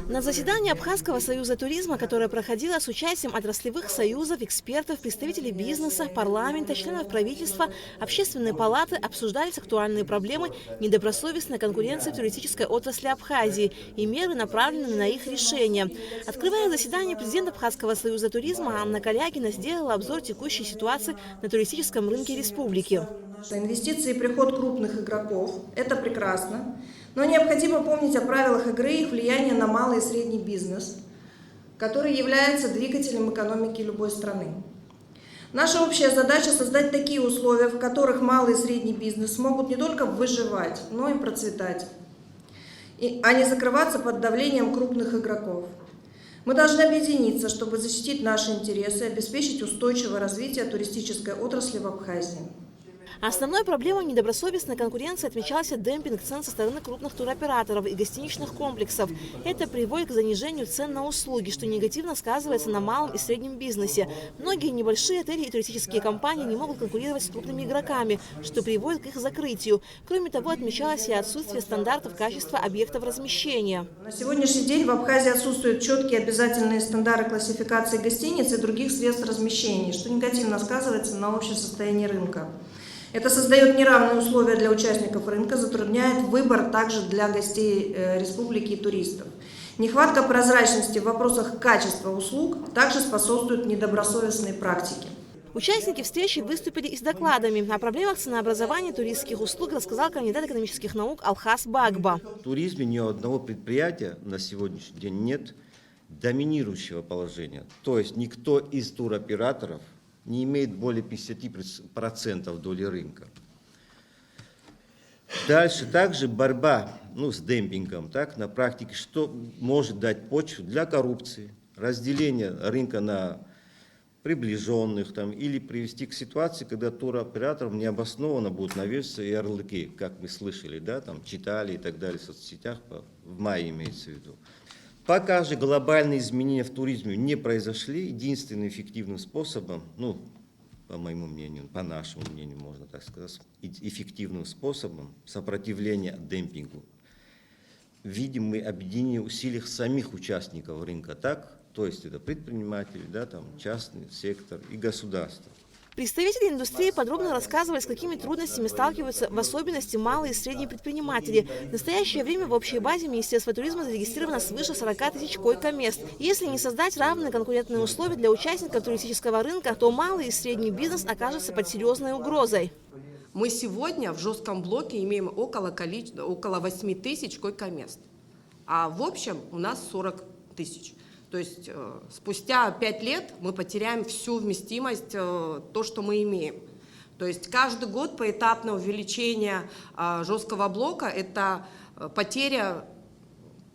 На заседании Абхазского союза туризма, которое проходило с участием отраслевых союзов, экспертов, представителей бизнеса, парламента, членов правительства, общественной палаты, обсуждались актуальные проблемы недобросовестной конкуренции в туристической отрасли Абхазии и меры, направленные на их решение. Открывая заседание, президент Абхазского союза туризма Анна Калягина сделала обзор текущей ситуации на туристическом рынке республики. Инвестиции и приход крупных игроков – это прекрасно, но необходимо помнить о правилах игры и их влиянии на малый и средний бизнес, который является двигателем экономики любой страны. Наша общая задача – создать такие условия, в которых малый и средний бизнес смогут не только выживать, но и процветать, а не закрываться под давлением крупных игроков. Мы должны объединиться, чтобы защитить наши интересы и обеспечить устойчивое развитие туристической отрасли в Абхазии. Основной проблемой недобросовестной конкуренции отмечался демпинг цен со стороны крупных туроператоров и гостиничных комплексов. Это приводит к занижению цен на услуги, что негативно сказывается на малом и среднем бизнесе. Многие небольшие отели и туристические компании не могут конкурировать с крупными игроками, что приводит к их закрытию. Кроме того, отмечалось и отсутствие стандартов качества объектов размещения. На сегодняшний день в Абхазии отсутствуют четкие обязательные стандарты классификации гостиниц и других средств размещения, что негативно сказывается на общем состоянии рынка. Это создает неравные условия для участников рынка, затрудняет выбор также для гостей республики и туристов. Нехватка прозрачности в вопросах качества услуг также способствует недобросовестной практике. Участники встречи выступили и с докладами. О проблемах ценообразования туристских услуг рассказал кандидат экономических наук Алхас Багба. В туризме ни одного предприятия на сегодняшний день нет доминирующего положения. То есть никто из туроператоров не имеет более 50% доли рынка. Дальше также борьба с демпингом на практике, что может дать почву для коррупции, разделение рынка на приближенных или привести к ситуации, когда туроператорам необоснованно будут навешиваться ярлыки, как мы слышали, читали и так далее в соцсетях, в мае имеется в виду. Пока же глобальные изменения в туризме не произошли, единственным эффективным способом, по моему мнению, по нашему мнению, можно так сказать, эффективным способом сопротивления демпингу, видим мы объединение усилий самих участников рынка, то есть это предприниматели, частный сектор и государство. Представители индустрии подробно рассказывали, с какими трудностями сталкиваются в особенности малые и средние предприниматели. В настоящее время в общей базе Министерства туризма зарегистрировано свыше 40 тысяч койко-мест. Если не создать равные конкурентные условия для участников туристического рынка, то малый и средний бизнес окажется под серьезной угрозой. Мы сегодня в жестком блоке имеем около 8 тысяч койко-мест, а в общем у нас 40 тысяч. То есть спустя 5 лет мы потеряем всю вместимость, то, что мы имеем. То есть каждый год поэтапное увеличение жесткого блока – это потеря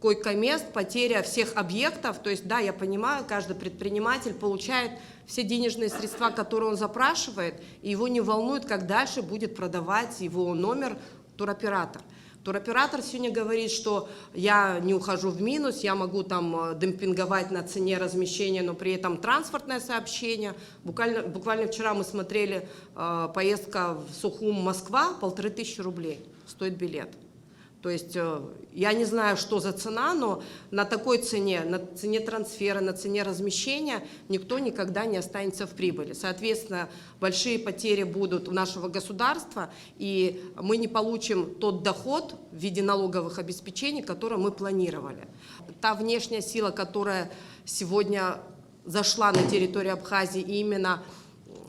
койко-мест, потеря всех объектов. То есть, да, я понимаю, каждый предприниматель получает все денежные средства, которые он запрашивает, и его не волнует, как дальше будет продавать его номер туроператор. Туроператор сегодня говорит, что я не ухожу в минус, я могу демпинговать на цене размещения, но при этом транспортное сообщение. Буквально вчера мы смотрели поездка в Сухум, Москва, 1500 рублей стоит билет. То есть я не знаю, что за цена, но на такой цене, на цене трансфера, на цене размещения никто никогда не останется в прибыли. Соответственно, большие потери будут у нашего государства, и мы не получим тот доход в виде налоговых обеспечений, который мы планировали. Та внешняя сила, которая сегодня зашла на территорию Абхазии и именно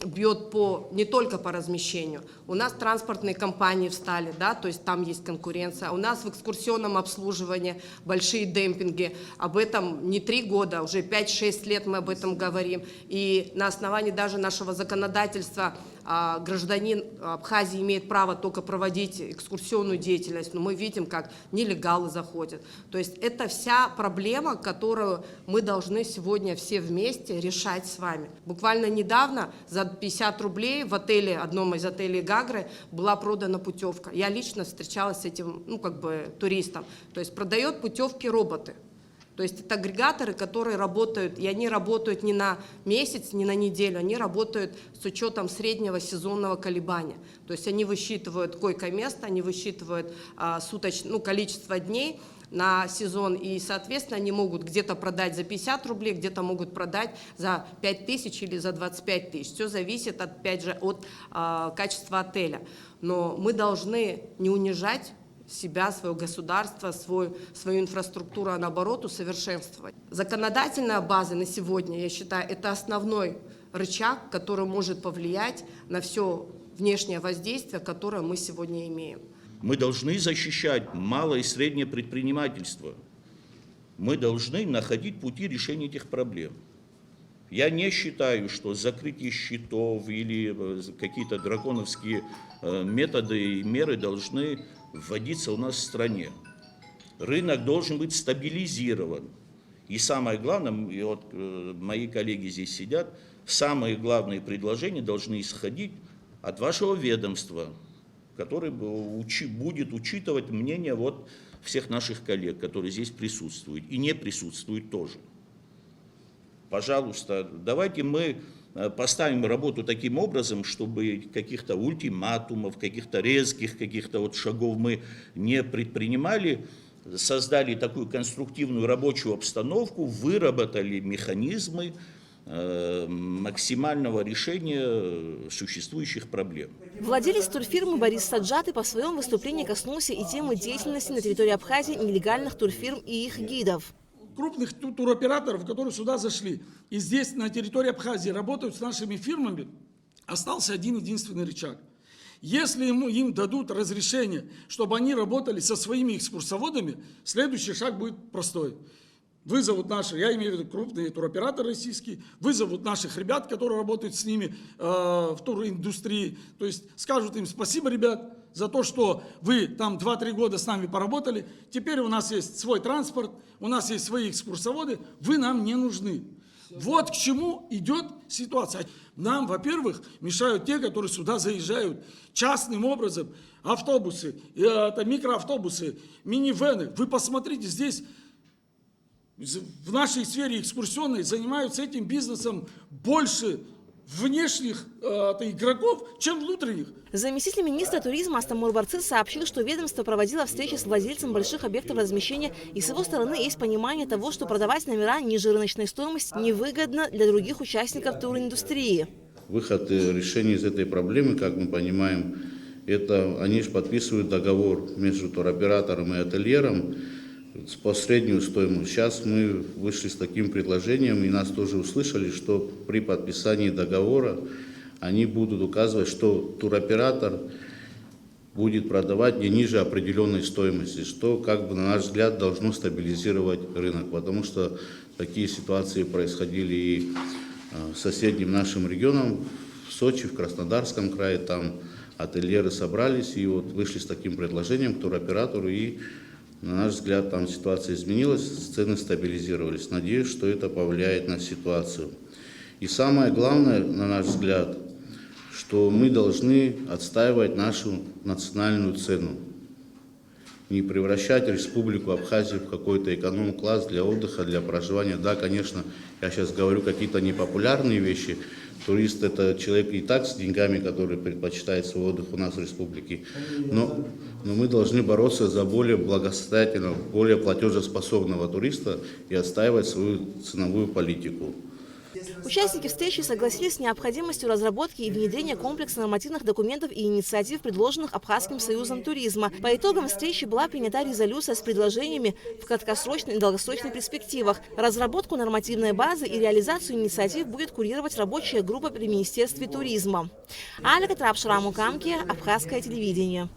бьет не только по размещению. У нас транспортные компании встали, то есть там есть конкуренция. У нас в экскурсионном обслуживании большие демпинги. Об этом не 3 года, уже 5-6 лет мы об этом говорим. И на основании даже нашего законодательства гражданин Абхазии имеет право только проводить экскурсионную деятельность, но мы видим, как нелегалы заходят. То есть это вся проблема, которую мы должны сегодня все вместе решать с вами. Буквально недавно за 50 рублей в одном из отелей Гагры была продана путевка. Я лично встречалась с этим туристом. То есть продает путевки роботы. То есть это агрегаторы, которые работают, и они работают не на месяц, не на неделю, они работают с учетом среднего сезонного колебания. То есть они высчитывают койко-место, они высчитывают количество дней, на сезон, и, соответственно, они могут где-то продать за 50 рублей, где-то могут продать за 5 тысяч или за 25 тысяч. Все зависит, опять же, от качества отеля. Но мы должны не унижать себя, свое государство, свою инфраструктуру, а наоборот усовершенствовать. Законодательная база на сегодня, я считаю, это основной рычаг, который может повлиять на все внешнее воздействие, которое мы сегодня имеем. Мы должны защищать малое и среднее предпринимательство. Мы должны находить пути решения этих проблем. Я не считаю, что закрытие счетов или какие-то драконовские методы и меры должны вводиться у нас в стране. Рынок должен быть стабилизирован. И самое главное, и вот мои коллеги здесь сидят, самые главные предложения должны исходить от вашего ведомства, который будет учитывать мнение вот всех наших коллег, которые здесь присутствуют и не присутствуют тоже. Пожалуйста, давайте мы поставим работу таким образом, чтобы каких-то ультиматумов, каких-то резких каких-то вот шагов мы не предпринимали, создали такую конструктивную рабочую обстановку, выработали механизмы максимального решения существующих проблем. Владелец турфирмы Борис Саджатый в своем выступлении коснулся и темы деятельности на территории Абхазии нелегальных турфирм и их гидов. Крупных туроператоров, которые сюда зашли, и здесь на территории Абхазии работают с нашими фирмами, остался один единственный рычаг. Если им дадут разрешение, чтобы они работали со своими экскурсоводами, следующий шаг будет простой. Вызовут наши, я имею в виду крупные туроператоры российские, вызовут наших ребят, которые работают с ними в туриндустрии. То есть скажут им: спасибо, ребят, за то, что вы там 2-3 года с нами поработали. Теперь у нас есть свой транспорт, у нас есть свои экскурсоводы, вы нам не нужны. Вот к чему идет ситуация. Нам, во-первых, мешают те, которые сюда заезжают частным образом. Автобусы, микроавтобусы, минивены. Вы посмотрите, здесь в нашей сфере экскурсионной занимаются этим бизнесом больше внешних игроков, чем внутренних. Заместитель министра туризма Астамур Барцир сообщил, что ведомство проводило встречи с владельцем больших объектов размещения, и с его стороны есть понимание того, что продавать номера ниже рыночной стоимости невыгодно для других участников туриндустрии. Выход решения из этой проблемы, как мы понимаем, это они же подписывают договор между туроператором и ательером по среднюю стоимость. Сейчас мы вышли с таким предложением, и нас тоже услышали, что при подписании договора они будут указывать, что туроператор будет продавать не ниже определенной стоимости, что, как бы, на наш взгляд, должно стабилизировать рынок, потому что такие ситуации происходили и в соседним нашим регионам, в Сочи, в Краснодарском крае, там ательеры собрались и вот вышли с таким предложением к туроператору, и на наш взгляд, там ситуация изменилась, цены стабилизировались. Надеюсь, что это повлияет на ситуацию. И самое главное, на наш взгляд, что мы должны отстаивать нашу национальную цену. Не превращать Республику Абхазию в какой-то эконом-класс для отдыха, для проживания. Да, конечно, я сейчас говорю какие-то непопулярные вещи. Турист – это человек и так с деньгами, который предпочитает свой отдых у нас в республике. Но мы должны бороться за более благосостоятельного, более платежеспособного туриста и отстаивать свою ценовую политику. Участники встречи согласились с необходимостью разработки и внедрения комплекса нормативных документов и инициатив, предложенных Абхазским союзом туризма. По итогам встречи была принята резолюция с предложениями в краткосрочной и долгосрочной перспективах. Разработку нормативной базы и реализацию инициатив будет курировать рабочая группа при Министерстве туризма. Аля Катрапшрамукамки, Абхазское телевидение.